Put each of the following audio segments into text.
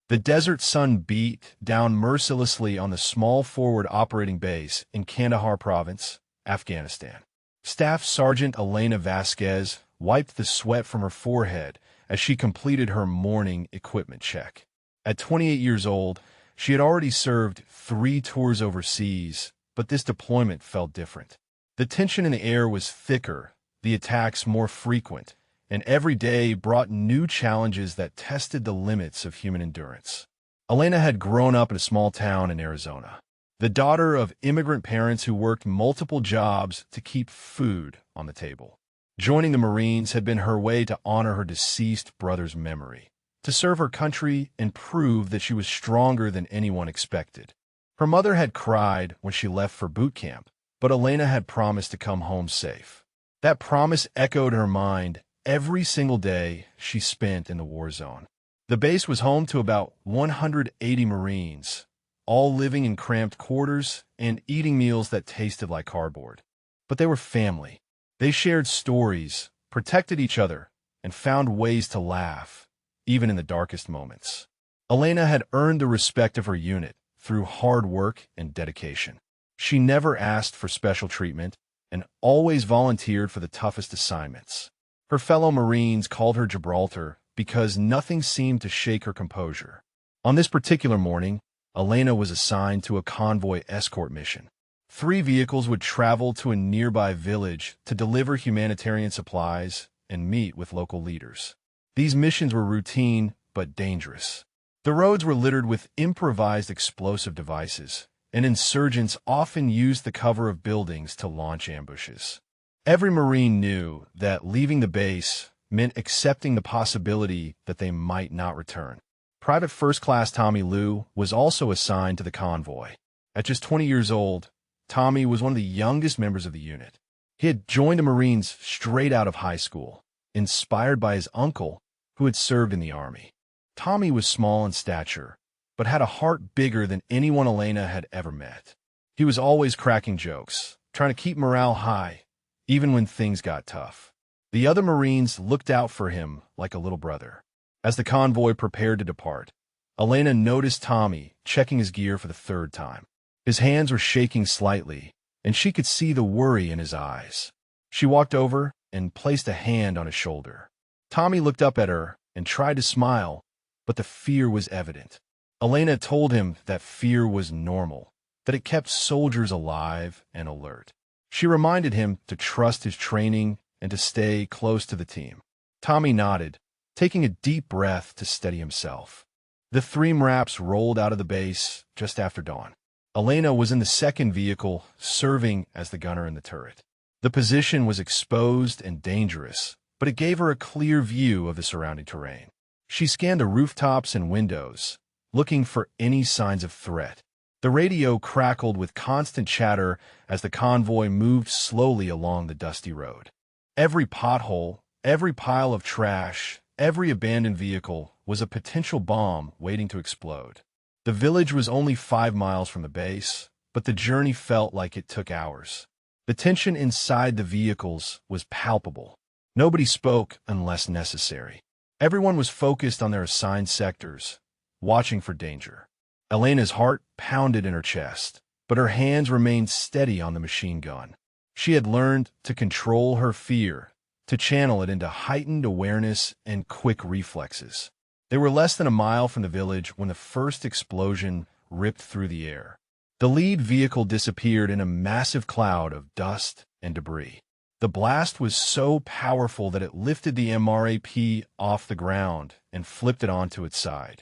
The desert sun beat down mercilessly on the small forward operating base in Kandahar Province, Afghanistan. Staff Sergeant Elena Vasquez wiped the sweat from her forehead as she completed her morning equipment check. At 28 years old, she had already served 3 tours overseas, but this deployment felt different. The tension in the air was thicker, the attacks more frequent, and every day brought new challenges that tested the limits of human endurance. Elena had grown up in a small town in Arizona, the daughter of immigrant parents who worked multiple jobs to keep food on the table. Joining the Marines had been her way to honor her deceased brother's memory, to serve her country and prove that she was stronger than anyone expected. Her mother had cried when she left for boot camp, but Elena had promised to come home safe. That promise echoed in her mind every single day she spent in the war zone. The base was home to about 180 Marines, all living in cramped quarters and eating meals that tasted like cardboard. But they were family. They shared stories, protected each other, and found ways to laugh, even in the darkest moments. Elena had earned the respect of her unit through hard work and dedication. She never asked for special treatment and always volunteered for the toughest assignments. Her fellow Marines called her Gibraltar because nothing seemed to shake her composure. On this particular morning, Elena was assigned to a convoy escort mission. 3 vehicles would travel to a nearby village to deliver humanitarian supplies and meet with local leaders. These missions were routine but dangerous. The roads were littered with improvised explosive devices, and insurgents often used the cover of buildings to launch ambushes. Every Marine knew that leaving the base meant accepting the possibility that they might not return. Private First Class Tommy Liu was also assigned to the convoy. At just 20 years old, Tommy was one of the youngest members of the unit. He had joined the Marines straight out of high school, inspired by his uncle, who had served in the Army. Tommy was small in stature, but had a heart bigger than anyone Elena had ever met. He was always cracking jokes, trying to keep morale high, even when things got tough. The other Marines looked out for him like a little brother. As the convoy prepared to depart, Elena noticed Tommy checking his gear for the 3rd time. His hands were shaking slightly, and she could see the worry in his eyes. She walked over and placed a hand on his shoulder. Tommy looked up at her and tried to smile, but the fear was evident. Elena told him that fear was normal, that it kept soldiers alive and alert. She reminded him to trust his training and to stay close to the team. Tommy nodded, taking a deep breath to steady himself. The 3 MRAPs rolled out of the base just after dawn. Elena was in the 2nd vehicle, serving as the gunner in the turret. The position was exposed and dangerous, but it gave her a clear view of the surrounding terrain. She scanned the rooftops and windows, looking for any signs of threat. The radio crackled with constant chatter as the convoy moved slowly along the dusty road. Every pothole, every pile of trash, every abandoned vehicle was a potential bomb waiting to explode. The village was only 5 miles from the base, but the journey felt like it took hours. The tension inside the vehicles was palpable. Nobody spoke unless necessary. Everyone was focused on their assigned sectors, watching for danger. Elena's heart pounded in her chest, but her hands remained steady on the machine gun. She had learned to control her fear, to channel it into heightened awareness and quick reflexes. They were less than a mile from the village when the first explosion ripped through the air. The lead vehicle disappeared in a massive cloud of dust and debris. The blast was so powerful that it lifted the MRAP off the ground and flipped it onto its side.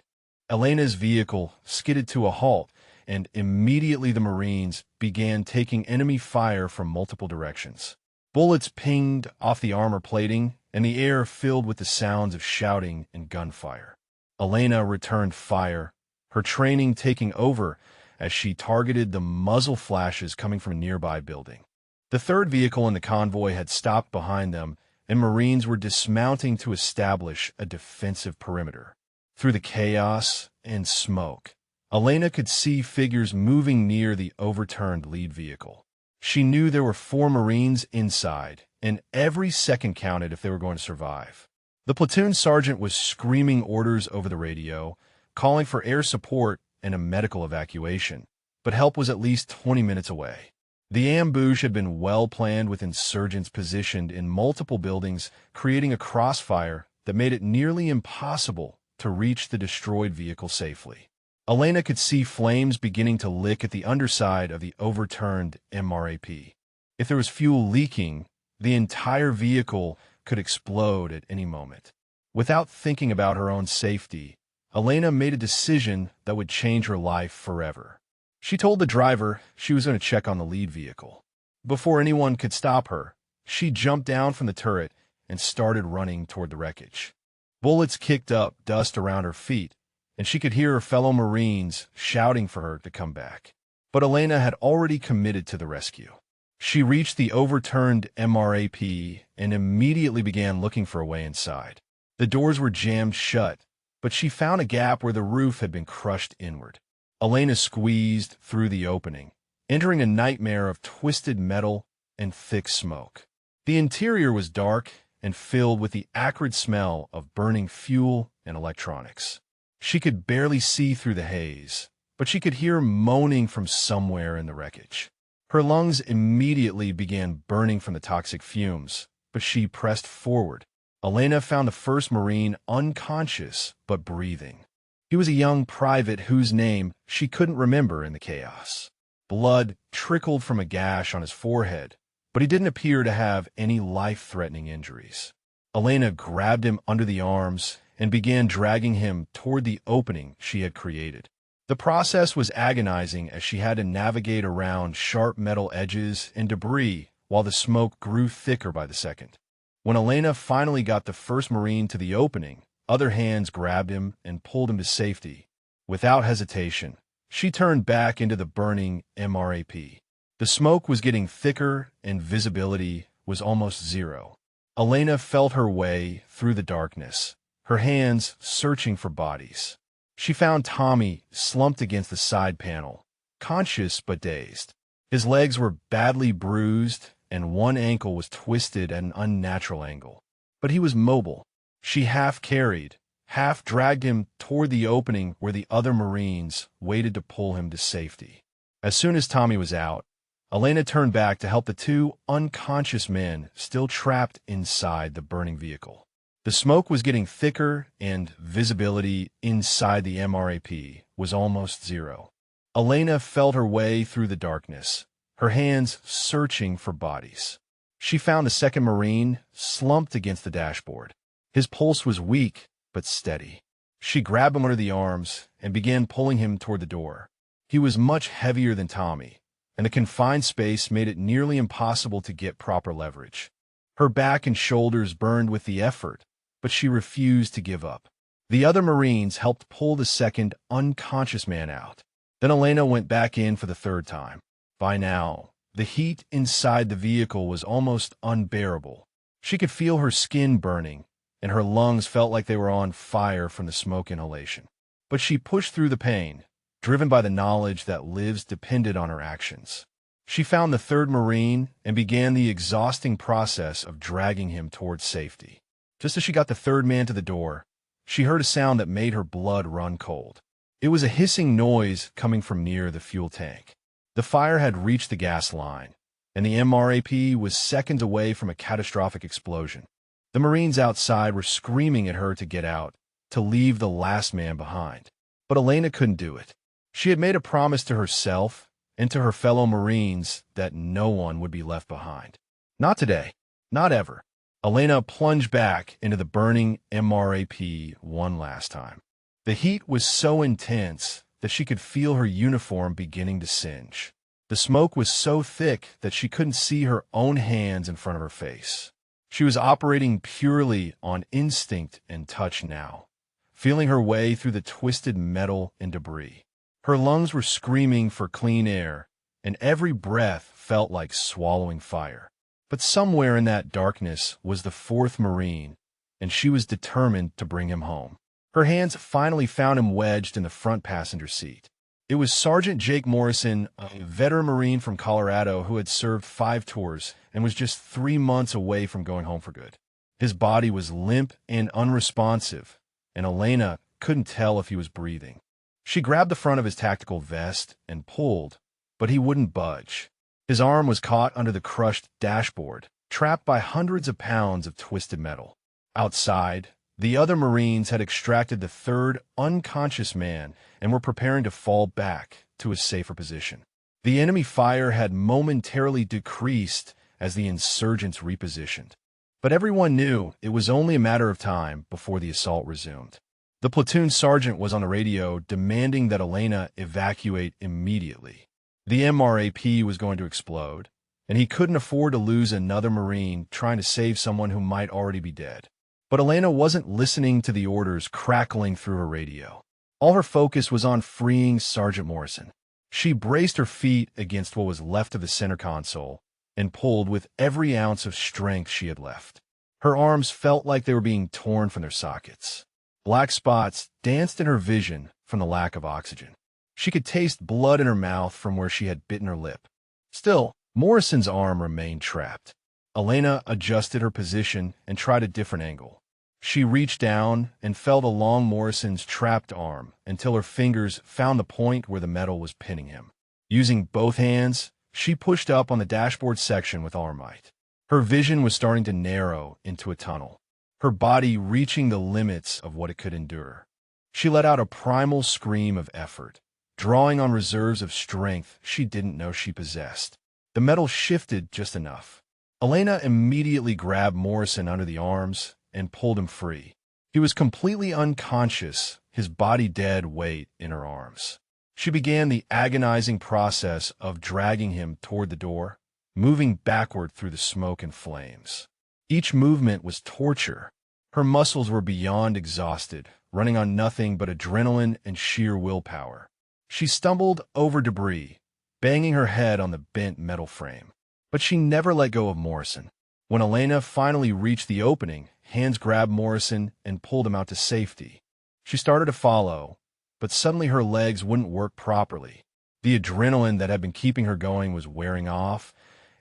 Elena's vehicle skidded to a halt, and immediately the Marines began taking enemy fire from multiple directions. Bullets pinged off the armor plating, and the air filled with the sounds of shouting and gunfire. Elena returned fire, her training taking over as she targeted the muzzle flashes coming from a nearby building. The 3rd vehicle in the convoy had stopped behind them, and Marines were dismounting to establish a defensive perimeter. Through the chaos and smoke, Elena could see figures moving near the overturned lead vehicle. She knew there were 4 Marines inside, and every second counted if they were going to survive. The platoon sergeant was screaming orders over the radio, calling for air support and a medical evacuation, but help was at least 20 minutes away. The ambush had been well planned with insurgents positioned in multiple buildings, creating a crossfire that made it nearly impossible to reach the destroyed vehicle safely. Elena could see flames beginning to lick at the underside of the overturned MRAP. If there was fuel leaking, the entire vehicle could explode at any moment. Without thinking about her own safety, Elena made a decision that would change her life forever. She told the driver she was going to check on the lead vehicle. Before anyone could stop her, she jumped down from the turret and started running toward the wreckage. Bullets kicked up dust around her feet, and she could hear her fellow Marines shouting for her to come back. But Elena had already committed to the rescue. She reached the overturned MRAP and immediately began looking for a way inside. The doors were jammed shut, but she found a gap where the roof had been crushed inward. Elena squeezed through the opening, entering a nightmare of twisted metal and thick smoke. The interior was dark and filled with the acrid smell of burning fuel and electronics. She could barely see through the haze, but she could hear moaning from somewhere in the wreckage. Her lungs immediately began burning from the toxic fumes, but she pressed forward. Elena found the first Marine unconscious but breathing. He was a young private whose name she couldn't remember in the chaos. Blood trickled from a gash on his forehead, but he didn't appear to have any life-threatening injuries. Elena grabbed him under the arms and began dragging him toward the opening she had created. The process was agonizing as she had to navigate around sharp metal edges and debris while the smoke grew thicker by the second. When Elena finally got the first Marine to the opening, other hands grabbed him and pulled him to safety. Without hesitation, she turned back into the burning MRAP. The smoke was getting thicker and visibility was almost zero. Elena felt her way through the darkness, her hands searching for bodies. She found Tommy slumped against the side panel, conscious but dazed. His legs were badly bruised and one ankle was twisted at an unnatural angle. But he was mobile. She half carried, half dragged him toward the opening where the other Marines waited to pull him to safety. As soon as Tommy was out, Elena turned back to help the two unconscious men still trapped inside the burning vehicle. The smoke was getting thicker and visibility inside the MRAP was almost zero. Elena felt her way through the darkness, her hands searching for bodies. She found the second Marine slumped against the dashboard. His pulse was weak but steady. She grabbed him under the arms and began pulling him toward the door. He was much heavier than Tommy, and the confined space made it nearly impossible to get proper leverage. Her back and shoulders burned with the effort, but she refused to give up. The other Marines helped pull the second unconscious man out. Then Elena went back in for the third time. By now, the heat inside the vehicle was almost unbearable. She could feel her skin burning, and her lungs felt like they were on fire from the smoke inhalation. But she pushed through the pain, driven by the knowledge that lives depended on her actions. She found the third Marine and began the exhausting process of dragging him towards safety. Just as she got the third man to the door, she heard a sound that made her blood run cold. It was a hissing noise coming from near the fuel tank. The fire had reached the gas line, and the MRAP was seconds away from a catastrophic explosion. The Marines outside were screaming at her to get out, to leave the last man behind. But Elena couldn't do it. She had made a promise to herself and to her fellow Marines that no one would be left behind. Not today. Not ever. Elena plunged back into the burning MRAP one last time. The heat was so intense that she could feel her uniform beginning to singe. The smoke was so thick that she couldn't see her own hands in front of her face. She was operating purely on instinct and touch now, feeling her way through the twisted metal and debris. Her lungs were screaming for clean air, and every breath felt like swallowing fire. But somewhere in that darkness was the fourth Marine, and she was determined to bring him home. Her hands finally found him wedged in the front passenger seat. It was Sergeant Jake Morrison, a veteran Marine from Colorado who had served 5 tours and was just 3 months away from going home for good. His body was limp and unresponsive, and Elena couldn't tell if he was breathing. She grabbed the front of his tactical vest and pulled, but he wouldn't budge. His arm was caught under the crushed dashboard, trapped by hundreds of pounds of twisted metal. Outside, the other Marines had extracted the third unconscious man and were preparing to fall back to a safer position. The enemy fire had momentarily decreased as the insurgents repositioned. But everyone knew it was only a matter of time before the assault resumed. The platoon sergeant was on the radio demanding that Elena evacuate immediately. The MRAP was going to explode, and he couldn't afford to lose another Marine trying to save someone who might already be dead. But Elena wasn't listening to the orders crackling through her radio. All her focus was on freeing Sergeant Morrison. She braced her feet against what was left of the center console and pulled with every ounce of strength she had left. Her arms felt like they were being torn from their sockets. Black spots danced in her vision from the lack of oxygen. She could taste blood in her mouth from where she had bitten her lip. Still, Morrison's arm remained trapped. Elena adjusted her position and tried a different angle. She reached down and felt along Morrison's trapped arm until her fingers found the point where the metal was pinning him. Using both hands, she pushed up on the dashboard section with all her might. Her vision was starting to narrow into a tunnel, her body reaching the limits of what it could endure. She let out a primal scream of effort, drawing on reserves of strength she didn't know she possessed. The metal shifted just enough. Elena immediately grabbed Morrison under the arms and pulled him free. He was completely unconscious, his body dead weight in her arms. She began the agonizing process of dragging him toward the door, moving backward through the smoke and flames. Each movement was torture. Her muscles were beyond exhausted, running on nothing but adrenaline and sheer willpower. She stumbled over debris, banging her head on the bent metal frame. But she never let go of Morrison. When Elena finally reached the opening, hands grabbed Morrison and pulled him out to safety. She started to follow, but suddenly her legs wouldn't work properly. The adrenaline that had been keeping her going was wearing off,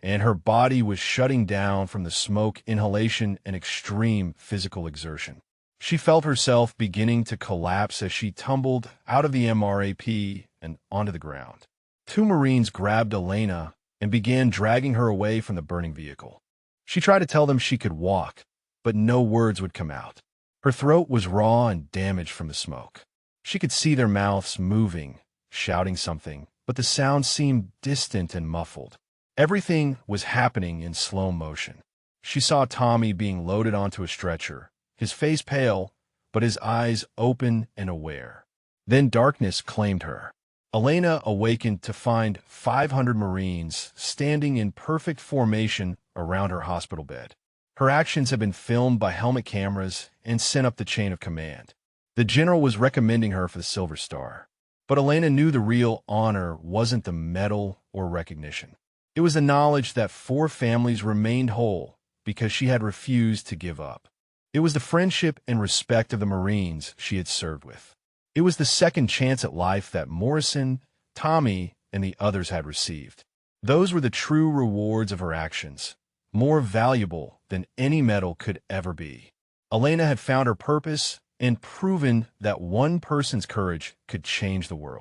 and her body was shutting down from the smoke inhalation and extreme physical exertion. She felt herself beginning to collapse as she tumbled out of the MRAP and onto the ground. Two Marines grabbed Elena and began dragging her away from the burning vehicle. She tried to tell them she could walk, but no words would come out. Her throat was raw and damaged from the smoke. She could see their mouths moving, shouting something, but the sound seemed distant and muffled. Everything was happening in slow motion. She saw Tommy being loaded onto a stretcher, his face pale, but his eyes open and aware. Then darkness claimed her. Elena awakened to find 500 Marines standing in perfect formation around her hospital bed. Her actions had been filmed by helmet cameras and sent up the chain of command. The general was recommending her for the Silver Star. But Elena knew the real honor wasn't the medal or recognition. It was the knowledge that 4 families remained whole because she had refused to give up. It was the friendship and respect of the Marines she had served with. It was the second chance at life that Morrison, Tommy, and the others had received. Those were the true rewards of her actions, more valuable than any medal could ever be. Elena had found her purpose and proven that one person's courage could change the world.